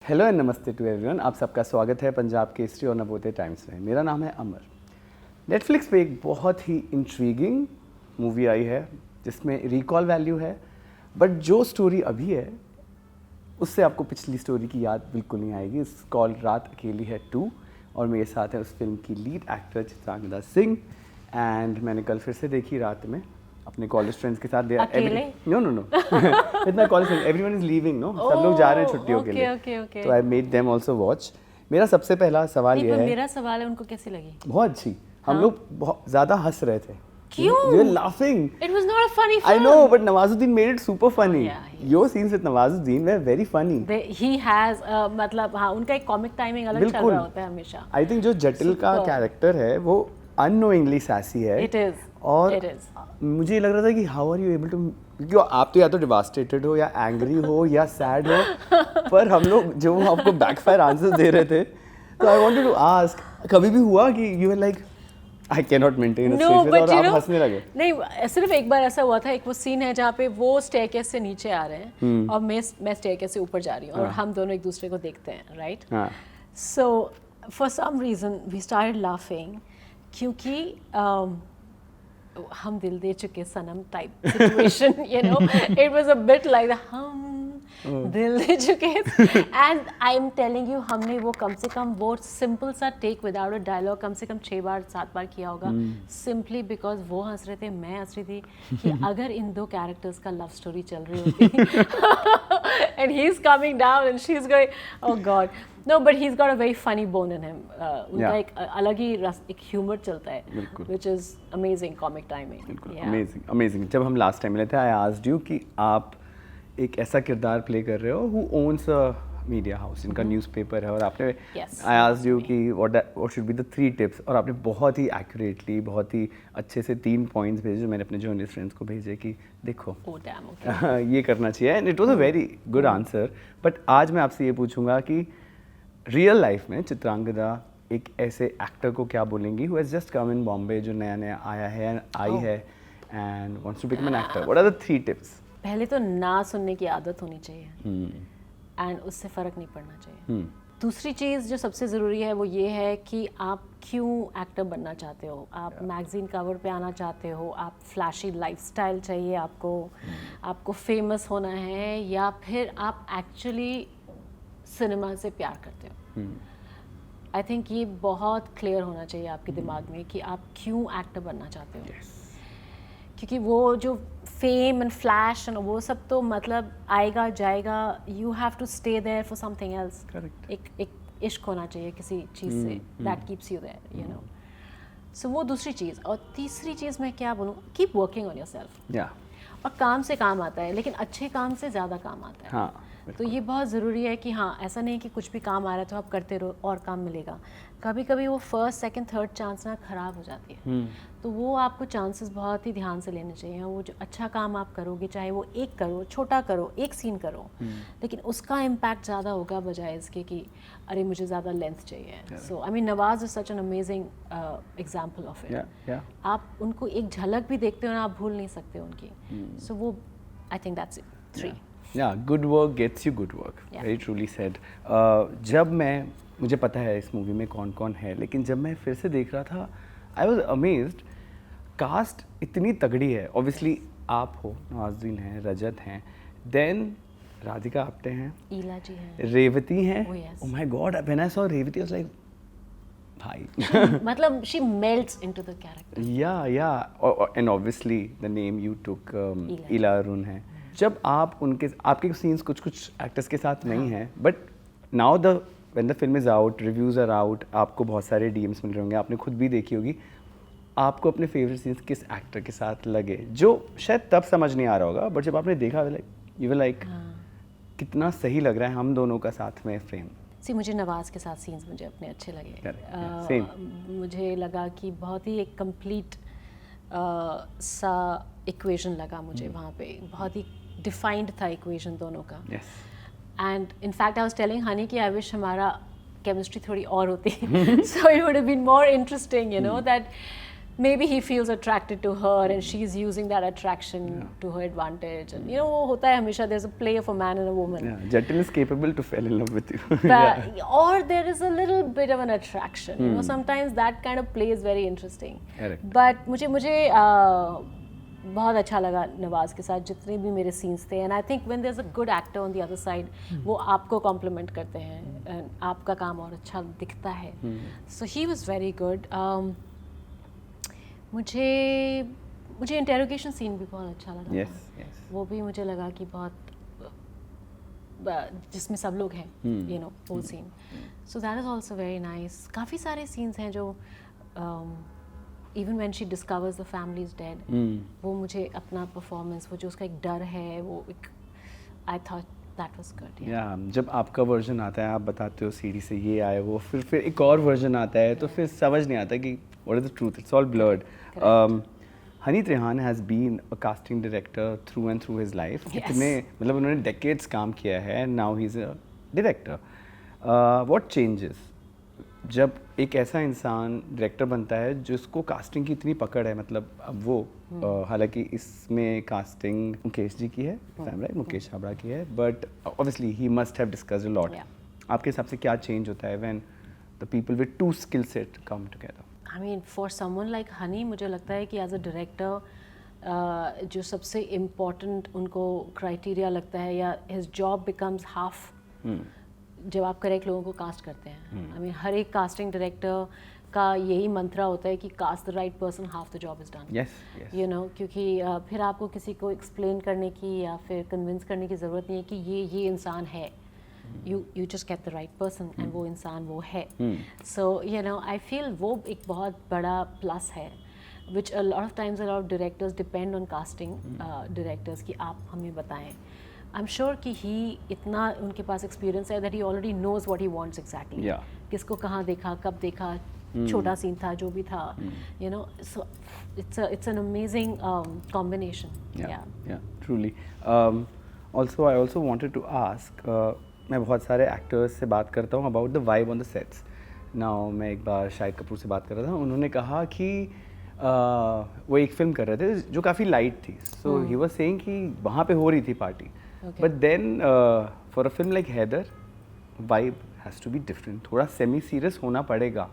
Hello and नमस्ते to everyone. आप सबका स्वागत है पंजाब केसरी और नवोदय टाइम्स में। मेरा नाम है अमर। नेटफ्लिक्स पे एक बहुत ही इंट्रीगिंग मूवी आई है जिसमें रिकॉल वैल्यू है, बट जो स्टोरी अभी है उससे आपको पिछली स्टोरी की याद बिल्कुल नहीं आएगी। इस कॉल रात अकेली है 2 और मेरे साथ है उस फिल्म की lead actor Chitrangada Singh. And मैंने कल फिर से देखी रात में अपने कॉलेज फ्रेंड्स के साथ। अकेले? नो इतना college friend, everyone is leaving, no सब लोग जा रहे हैं छुट्टियों के लिए। okay. तो I made them also watch. मेरा सबसे पहला सवाल ये है, मेरा सवाल है उनको कैसी लगी? बहुत अच्छी। हम लोग बहुत ज्यादा हंस रहे थे। क्यों? We were laughing. It was not a funny film. I know, but Nawazuddin made it super funny. Yeah, Your scenes with Nawazuddin were very funny. He has मतलब हाँ उनका एक कॉमिक टाइमिंग अलग चल रहा होता है हमेशा। I think जो जटिल का कैरेक्टर है वो unknowingly sassy है। It is. और It is. मुझे ये लग रहा था कि how are you able to, क्योंकि आप तो या तो डिवास्टेटेड हो या एंग्री हो या सैड हो, पर हम लोग जो आपको बैकफायर आंसर्स दे रहे थे, तो आई वांटेड टू आस्क, कभी भी हुआ कि you were like I cannot maintain a straight face और आप हंसने लगे? नहीं, सिर्फ एक बार ऐसा हुआ था। एक वो सीन है जहाँ पे वो स्टेयरकेस से नीचे आ रहे हैं और मैं स्टेयरकेस से ऊपर जा रही हूँ और हम दोनों एक दूसरे को देखते हैं, right? So for some reason we started laughing क्योंकि Hum Dil De Chuke Sanam type situation, you know, it was a bit like Hum Dil De Chuke. And I am telling you, हमने वो कम से कम वो सिंपल सा टेक विदाउट अ डायलॉग कम से कम 6 बार 7 बार किया होगा, सिंपली बिकॉज वो हंस रहे थे, मैं हंस रही थी कि अगर इन दो कैरेक्टर्स का लव स्टोरी चल रही होती and he is coming down and she is going oh God. No, but he's got a very funny bone in him. उनका एक अलग ही एक ह्यूमर चलता है, which is amazing comic timing. Amazing. जब हम लास्ट टाइम मिले थे, I asked you कि आप एक ऐसा किरदार प्ले कर रहे हो who owns a media house, इनका न्यूज़पेपर है, और आपने I asked you कि what should be the 3 tips, और आपने बहुत ही accurately, बहुत ही अच्छे से 3 पॉइंट्स भेजे जो मैंने अपने जर्नलिस्ट फ्रेंड्स को भेजे कि देखो ये करना चाहिए, and it was a very good answer. But आज मैं आपसे ये पूछूंगा कि रियल लाइफ में चित्रांगदा एक ऐसे एक्टर को क्या बोलेंगी who has just come in Bombay, जो नया नया आया है है and wants to become an actor? What are the 3 tips? पहले तो ना सुनने की आदत होनी चाहिए एंड उससे फ़र्क नहीं पड़ना चाहिए। दूसरी चीज़ जो सबसे ज़रूरी है वो ये है कि आप क्यों एक्टर बनना चाहते हो। आप मैगज़ीन कवर पे आना चाहते हो, आप फ्लैशी लाइफस्टाइल चाहिए आपको फेमस होना है, या फिर आप एक्चुअली सिनेमा से प्यार करते हो। आई थिंक ये बहुत क्लियर होना चाहिए आपके दिमाग में कि आप क्यों एक्टर बनना चाहते हो। क्योंकि वो जो फेम एंड फ्लैश एंड वो सब तो मतलब आएगा जाएगा, you have to stay there for something else. एक इश्क होना चाहिए किसी चीज़ से, that keeps you there, you know. So वो दूसरी चीज़। और तीसरी चीज़ मैं क्या बोलूँ, कीप वर्किंग ऑन योरसेल्फ। और काम से काम आता है, लेकिन अच्छे काम से ज़्यादा काम आता है। तो ये बहुत ज़रूरी है कि हाँ, ऐसा नहीं कि कुछ भी काम आ रहा है तो आप करते रहो और काम मिलेगा। कभी कभी वो फर्स्ट सेकंड थर्ड चांस ना ख़राब हो जाती है, तो वो आपको चांसेस बहुत ही ध्यान से लेने चाहिए। वो जो अच्छा काम आप करोगे, चाहे वो एक करो, छोटा करो, एक सीन करो, लेकिन उसका इम्पैक्ट ज़्यादा होगा बजाय इसके कि अरे मुझे ज़्यादा लेंथ चाहिए। So I mean Nawaz is such an amazing example of it. आप उनको एक झलक भी देखते हो ना, आप भूल नहीं सकते उनकी। सो वो I think that's it. 3 Yeah, good work gets you good work. Very truly said. जब मुझे पता है इस मूवी में कौन कौन है, लेकिन जब मैं फिर से देख रहा था, I was amazed. कास्ट इतनी तगड़ी है। Obviously आप हो, नवाजुद्दीन हैं, रजत हैं, then राधिका आप्टे हैं, ईला जी हैं, रेवती हैं। Oh my God, when I saw Revati I was like, भाई मतलब she melts into the character. Yeah. And obviously the name you took, ईला अरुण है। जब आप आपके सीन्स कुछ एक्टर्स के साथ नहीं हैं, but now when the film is out, reviews are out, आपको बहुत सारे डीएम्स मिल रहे होंगे, आपने खुद भी देखी होगी, आपको अपने फेवरेट सीन्स किस एक्टर के साथ लगे, जो शायद तब समझ नहीं आ रहा होगा, बट जब आपने देखा यू वर लाइक कितना सही लग रहा है हम दोनों का साथ में फ्रेम। मुझे नवाज़ के साथ सीन्स मुझे अपने अच्छे लगे। मुझे लगा कि बहुत ही एक कंप्लीट सा इक्वेशन लगा मुझे वहाँ पे, बहुत ही डिफाइंड था इक्वेशन दोनों का। And in fact I was telling Honey कि आई विश हमारा केमिस्ट्री थोड़ी और होती, so it would have been more interesting, you know, that maybe he feels attracted to her and she's using that attraction to her advantage, and you know वो होता है हमेशा, there's a play of a man and a woman. Yeah, Jatin is capable to fall in love with you. But, or there is a little bit of an attraction, you know, sometimes that kind of play is very interesting. Correct. But मुझे बहुत अच्छा लगा नवाज के साथ जितने भी मेरे scenes थे, and I think when there is a good actor on the other side, वो आपको कॉम्प्लीमेंट करते हैं and आपका काम और अच्छा दिखता है. सो ही वाज वेरी गुड. मुझे इंटेरोगेशन सीन भी बहुत अच्छा लगा. Yes, yes. वो भी मुझे लगा कि बहुत जिसमें सब लोग हैं, यू नो, वो scene. So that is also very nice. काफ़ी सारे सीन्स हैं जो even when she discovers the family is dead, वो मुझे अपना परफॉर्मेंस, वो जो उसका एक डर है, वो एक, I thought that was good. या जब आपका वर्जन आता है, आप बताते हो सीडी से ये आया वो, फिर एक और वर्जन आता है, तो फिर समझ नहीं आता कि what is the truth. It's all blurred. Honey Trehan has been a casting director through and through his life. इतने मतलब उन्होंने डेकेड्स काम किया है, now he is a director. What changes जब एक ऐसा इंसान डायरेक्टर बनता है जिसको कास्टिंग की इतनी पकड़ है? मतलब अब वो हालांकि इसमें कास्टिंग मुकेश जी की है, मुकेश छाबड़ा की है, but obviously he must have discussed a lot. आपके हिसाब से क्या चेंज होता है when the people with two skill set come together? I mean for someone like Honey, मुझे लगता है कि एज अ डायरेक्टर जो सबसे इम्पोर्टेंट उनको क्राइटेरिया लगता है, या हिज जॉब बिकम्स हाफ जब आप करेक्ट लोगों को कास्ट करते हैं. आई मीन हर एक कास्टिंग डायरेक्टर का यही मंत्रा होता है कि cast the right person, half the job is done. You know, क्योंकि फिर आपको किसी को एक्सप्लेन करने की या फिर कन्विंस करने की ज़रूरत नहीं है कि ये इंसान है. you just get the right person and वो इंसान वो है. So you know, I feel वो एक बहुत बड़ा plus है, which a lot of times a lot of directors depend on casting directors कि आप हमें बताएं. I'm sure कि he इतना उनके पास experience है that he already knows what he wants exactly. किसको कहाँ देखा, कब देखा, छोटा सीन था, जो भी था, you know. So it's an amazing combination. Yeah, truly. Also I also wanted to ask, मैं बहुत सारे एक्टर्स से बात करता हूँ about the vibe on the sets. Now मैं एक बार शाहिद कपूर से बात कर रहा था, उन्होंने कहा कि वो एक फिल्म कर रहे थे जो काफ़ी लाइट थी. सो ही वाज सेइंग कि वहाँ पे हो रही थी party, but then for a film like Haider vibe has to be different. थोड़ा सेमी सीरियस होना पड़ेगा,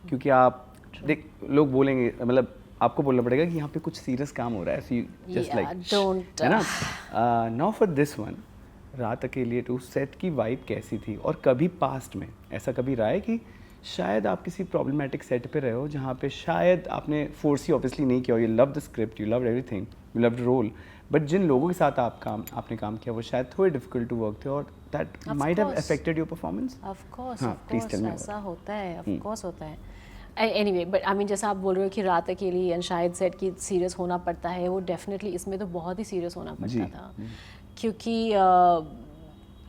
क्योंकि आप देख, लोग बोलेंगे, मतलब आपको बोलना पड़ेगा कि यहाँ पे कुछ सीरियस काम हो रहा है. सो जस्ट लाइक, है ना. नाउ फॉर दिस वन, रात अकेली टू सेट की वाइब कैसी थी? और कभी पास्ट में ऐसा कभी रहा है कि शायद आप किसी प्रॉब्लमेटिक सेट पे रहे हो जहाँ पे शायद आपने फोर्स ही ऑब्वियसली नहीं किया, you love the script, you love everything, you love the role, but जिन लोगों के साथ आपने काम किया वो शायद थोड़े डिफिकल्ट टू वर्क थे, और that might have affected your performance? Of course ऐसा होता है, ऑफ कोर्स होता है. एनीवे, बट आई मीन जैसा आप बोल रहे हो कि रात अकेली एंड शायद सेट की सीरियस होना पड़ता है, वो डेफिनेटली इसमें तो बहुत ही सीरियस होना पड़ता था, क्योंकि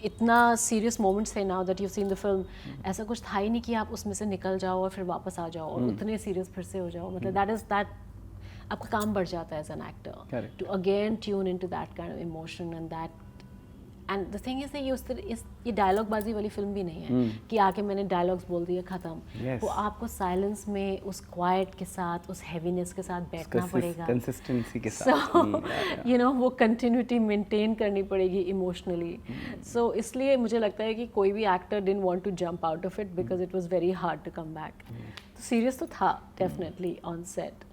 इतना सीरियस मोमेंट्स थे. Now that you seen the film, ऐसा कुछ था ही नहीं कि आप उसमें से निकल जाओ और फिर वापस आ जाओ और उतने सीरियस फिर से हो जाओ. मतलब दैट आपका काम बढ़ जाता है as an actor to again tune into that kind of emotion and that. And the thing is ये डायलॉग बाजी वाली फिल्म भी नहीं है कि आके मैंने डायलॉग्स बोल दिए खत्म. वो आपको साइलेंस में उस क्वाइट के साथ, उस हैवीनेस के साथ बैठना पड़ेगा, कंसिस्टेंसी के साथ, यू नो, वो कंटिन्यूटी मेंटेन करनी पड़ेगी इमोशनली. सो इसलिए मुझे लगता है कि कोई भी actor didn't want to jump out of it because it was very hard to come back. तो सीरियस तो था डेफिनेटली ऑन सेट.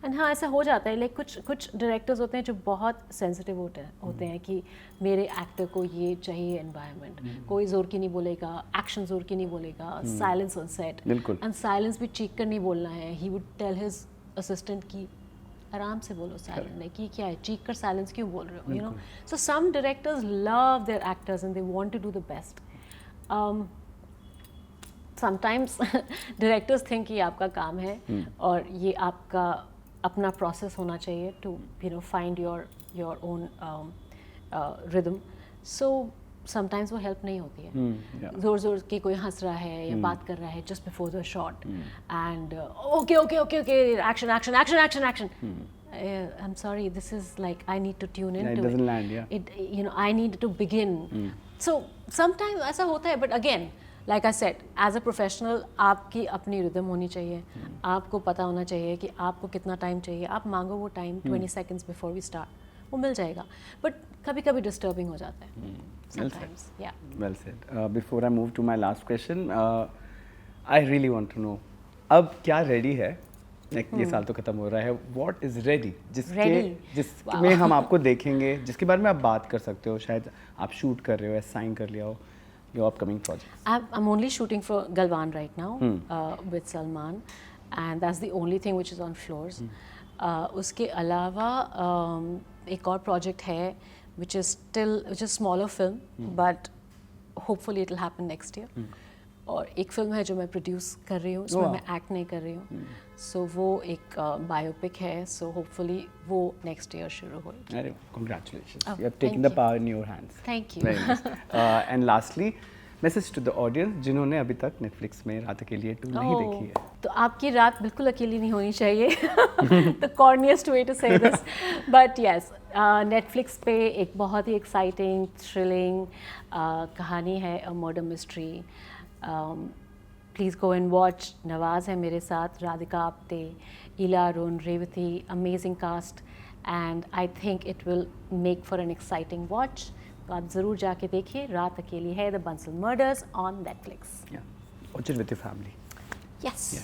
एंड हाँ, ऐसा हो जाता है. लाइक कुछ डायरेक्टर्स होते हैं जो बहुत सेंसिटिव होते हैं कि मेरे एक्टर को ये चाहिए एनवायरनमेंट, कोई जोर की नहीं बोलेगा, एक्शन जोर की नहीं बोलेगा, silence on set. And silence भी चीख कर नहीं बोलना है. He would tell his assistant की आराम से बोलो साइलेंट, लाइक ये क्या है, चीख कर साइलेंस क्यों बोल रहे हो, you know. So some directors love their actors and they want to do the best. Sometimes directors think कि आपका काम है और ये आपका अपना प्रोसेस होना चाहिए to you know find your own rhythm. So sometimes वो हेल्प नहीं होती है. जोर जोर के कोई हंस रहा है या बात कर रहा है just before the shot and okay okay okay okay action action action action action. I'm sorry, this is like I need to tune into it. It doesn't land, yeah. You know, I need to begin. So sometimes ऐसा होता है, but again like I said, as a professional आपकी अपनी rhythm होनी चाहिए, आपको पता होना चाहिए कि आपको कितना टाइम चाहिए, आप मांगो वो time 20 seconds before we start, वो मिल जाएगा, बट कभी कभी डिस्टर्बिंग हो जाता है sometimes. Yeah. Well said. Before I move to my last question, I really want to know, अब क्या रेडी है? ये साल तो खत्म हो रहा है. What is ready? जिसमें हम आपको देखेंगे, जिसके बारे में आप बात कर सकते हो, शायद आप शूट कर रहे हो या साइन कर लिया हो, your upcoming projects. I'm only shooting for Galwan right now with Salman, and that's the only thing which is on floors. उसके अलावा एक और project है which is smaller film, but hopefully it will happen next year. और एक film है जो मैं प्रोड्यूस कर रही हूँ, उसमें मैं एक्ट नहीं कर रही हूँ, सो वो एक बायोपिक है, सो होपफुली वो नेक्स्ट ईयर शुरू होगी. अरे congratulations, you have taken the power in your hands. Thank you. Very nice. And lastly, message to the audience जिन्होंने अभी तक Netflix में रात अकेली 2 नहीं देखी है. तो आपकी रात बिल्कुल अकेली नहीं होनी चाहिए. The corniest way to say this, but yes, Netflix पे एक बहुत ही exciting, thrilling कहानी है, a murder mystery. Please go and watch. Nawaz है मेरे साथ, राधिका आप्टे, इला Arun, Revati, amazing cast, and I think it will make for an exciting watch. तो आप ज़रूर जाके देखिए, रात अकेली है, The Bansal Murders on Netflix. Yeah. Watch it with your family. Yes. Yeah.